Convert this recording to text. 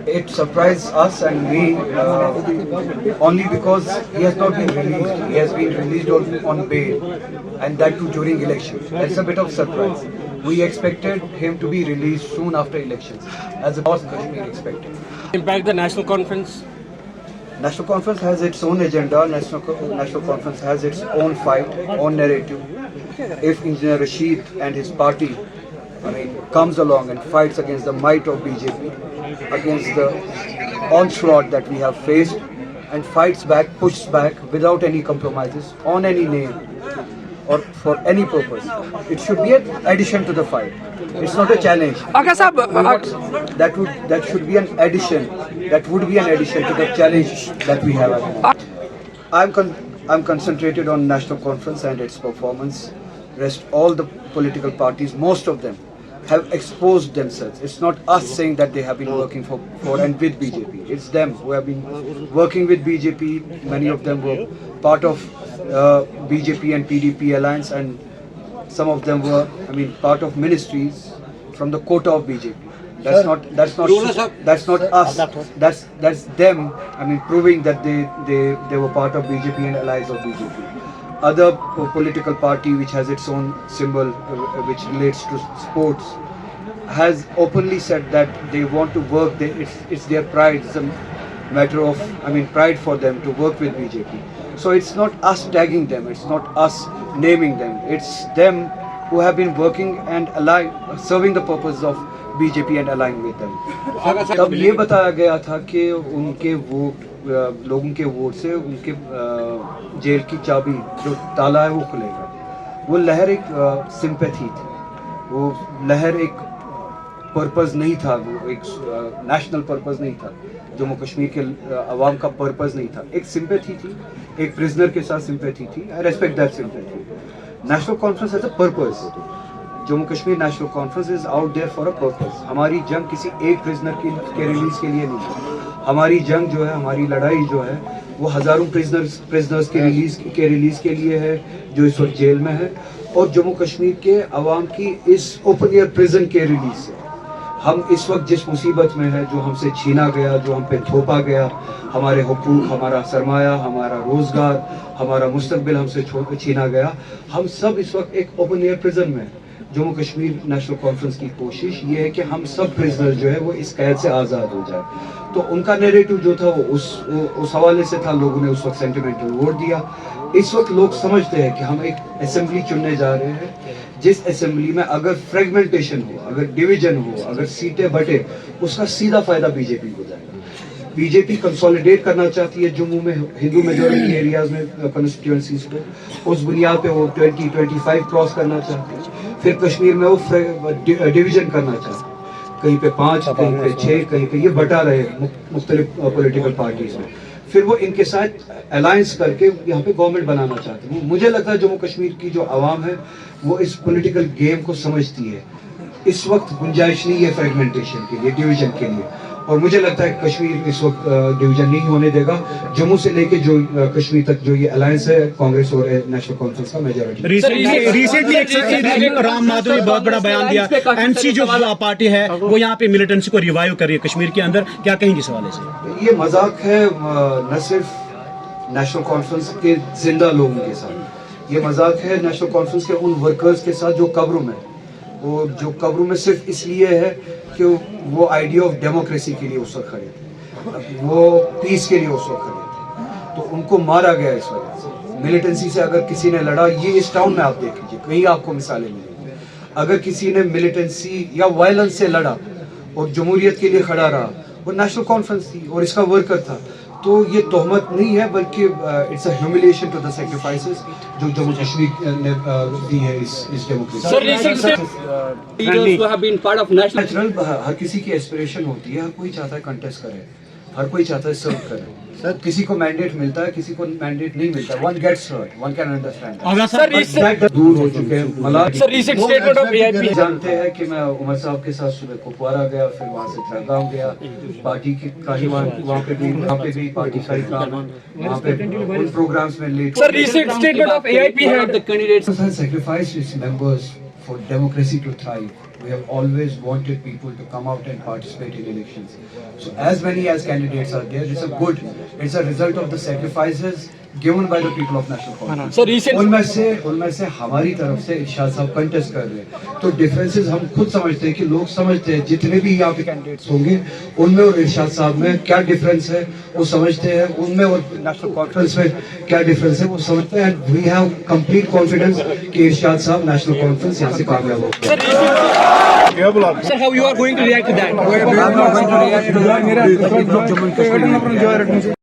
It surprised us and me only because he has not been released. He has been released on bail, and that too during elections. That's a bit of surprise. We expected him to be released soon after elections, as North Kashmir expected. Impact the National Conference? National Conference has its own agenda. National Conference has its own fight, own narrative. If Engineer Rashid and his party, comes along and fights against the might of BJP, against the onslaught that we have faced, and fights back, pushes back without any compromises on any name or for any purpose, it should be an addition to the fight. It's not a challenge. That should be an addition. That would be an addition to the challenge that we have. I'm concentrated on National Conference and its performance. Rest all the political parties, most of them, have exposed themselves. It's not us saying that they have been working for and with BJP. It's them who have been working with BJP. Many of them were part of BJP and PDP alliance, and some of them were, part of ministries from the quota of BJP. That's not us. That's them. Proving that they were part of BJP and allies of BJP. Other political party which has its own symbol which relates to sports has openly said that they want to work. It's their pride. It's a matter of pride for them to work with BJP. So it's not us tagging them. It's not us naming them. It's them who have been working and serving the purpose of BJP and aligning with them. तब ये बताया गया था कि उनके vote, लोगों के vote से उनके जेल की चाबी जो ताला है वो खुलेगा. वो लहर एक सिंपैथी थी, वो लहर एक पर्पस नहीं था, वो एक नेशनल पर्पस नहीं था, जम्मू कश्मीर के अवाम का पर्पस नहीं था. एक सिंपैथी थी, एक प्रिजनर के साथ सिंपैथी थी. I respect that sympathy. National conference as a purpose. Jammu Kashmir national conference is out there for a purpose. हमारी जंग किसी एक प्रिजनर के रिलीज के लिए नहीं है. हमारी जंग जो है, हमारी लड़ाई जो है, वो हज़ारों प्रिजनर्स के रिलीज के लिए है जो इस वक्त जेल में है, और जम्मू कश्मीर के अवाम की इस ओपन एयर प्रिजन के रिलीज से. हम इस वक्त जिस मुसीबत में है, जो हमसे छीना गया, जो हम पे थोपा गया, हमारे हुकूक, हमारा सरमाया, हमारा रोजगार, हमारा मुस्तकबिल हमसे छीना गया, हम सब इस वक्त एक ओपन एयर प्रिजन में है. जम्मू कश्मीर नेशनल कॉन्फ्रेंस की कोशिश ये है कि हम सब प्रिजनर जो है वो इस कैद से आज़ाद हो जाए. तो उनका नैरेटिव जो था वो उस हवाले से था. लोगों ने उस वक्त सेंटिमेंटल वोट दिया. इस वक्त लोग समझते हैं कि हम एक असेंबली चुनने जा रहे हैं, जिस असेंबली में अगर फ्रेगमेंटेशन हो, अगर डिवीजन हो, अगर सीटें बटे, उसका सीधा फायदा बीजेपी को जाएगा. बीजेपी कंसोलिडेट करना चाहती है जम्मू में हिंदू मेजॉरिटी एरियाज में कंस्टिट्यूएंसीज को. उस बुनियाद पे वो 2025 क्रॉस करना चाहती है. फिर कश्मीर में वो डिवीजन करना चाहते हैं, कहीं पे 5, कहीं पे 6, कहीं पे ये बटा रहे मुख्तलिफ पॉलिटिकल पार्टीज में. फिर वो इनके साथ अलायंस करके यहाँ पे गवर्नमेंट बनाना चाहते हैं. मुझे लगता है जम्मू कश्मीर की जो आवाम है वो इस पॉलिटिकल गेम को समझती है. इस वक्त गुंजाइश नहीं है फ्रेगमेंटेशन के लिए, डिवीजन के लिए, और मुझे लगता है कश्मीर इस वक्त डिवीजन नहीं होने देगा. जम्मू से लेके जो कश्मीर तक जो ये अलायंस है कांग्रेस और नेशनल कॉन्फ्रेंस का मेजॉरिटी. रिसेंटली राम माधव ने बहुत बड़ा बयान दिया. एनसी जो पार्टी है वो यहाँ पे मिलिटेंसी को रिवाइव कर रही है कश्मीर के अंदर, क्या कहेंगे इस हवाले से? ये मजाक है न सिर्फ नेशनल कॉन्फ्रेंस के जिंदा लोगों के साथ, ये मजाक है नेशनल कॉन्फ्रेंस के उन वर्कर्स के साथ जो कब्रों में, वो जो कब्रों में सिर्फ इसलिए है कि वो आइडिया ऑफ डेमोक्रेसी के लिए उस वक्त खड़े थे, वो पीस के लिए उस वक्त खड़े थे. तो उनको मारा गया इस वजह से. मिलिटेंसी से अगर किसी ने लड़ा, ये इस टाउन में आप देख लीजिए, कहीं आपको मिसालें मिलेंगी. अगर किसी ने मिलिटेंसी या वायलेंस से लड़ा और जमहूरियत के लिए खड़ा रहा, वो नेशनल कॉन्फ्रेंस थी और इसका वर्कर था. तो ये तोहमत नहीं है, बल्कि it's a humiliation to the sacrifices जो जम्मू कश्मीर ने दी है इस डेमोक्रेसी. नेचुरल, हर किसी की एस्पिरेशन होती है, हर कोई चाहता है कंटेस्ट करे, हर कोई चाहता है सर्व करे. सर किसी को मैंडेट मिलता है, किसी को मैंडेट नहीं मिलता. One gets hurt, one can understand. दूर हो चुके हैं मलाड. जानते हैं कि मैं उमर साहब के साथ सुबह कुपवारा गया, फिर वहाँ से त्रिगाम गया. पार्टी की काही वहाँ पे भी पार्टी का ही काम, वहाँ पे उन प्रोग्राम्स में late. Sir, recent statement of AIP had the candidates sacrificed its members for democracy to thrive. We have always wanted people to come out and participate in elections. So as many as candidates are there, it's a result of the sacrifices given by the people of National Conference. So recent उनमें से हमारी तरफ से इरशाद साहब contest कर रहे हैं, तो डिफरेंसेस हम खुद समझते हैं कि लोग समझते हैं, जितने भी यहाँ पे कैंडिडेट्स होंगे उनमें और इरशाद साहब में क्या डिफरेंस है वो समझते हैं, उनमें और नेशनल कॉन्फ्रेंस में क्या डिफरेंस है वो समझते हैं. And we have complete confidence कि इरशाद साहब नेशनल कॉन्फ्रेंस यहाँ से कामयाब होंगे. sir, how you are going to react to that? I'm not going to react to that.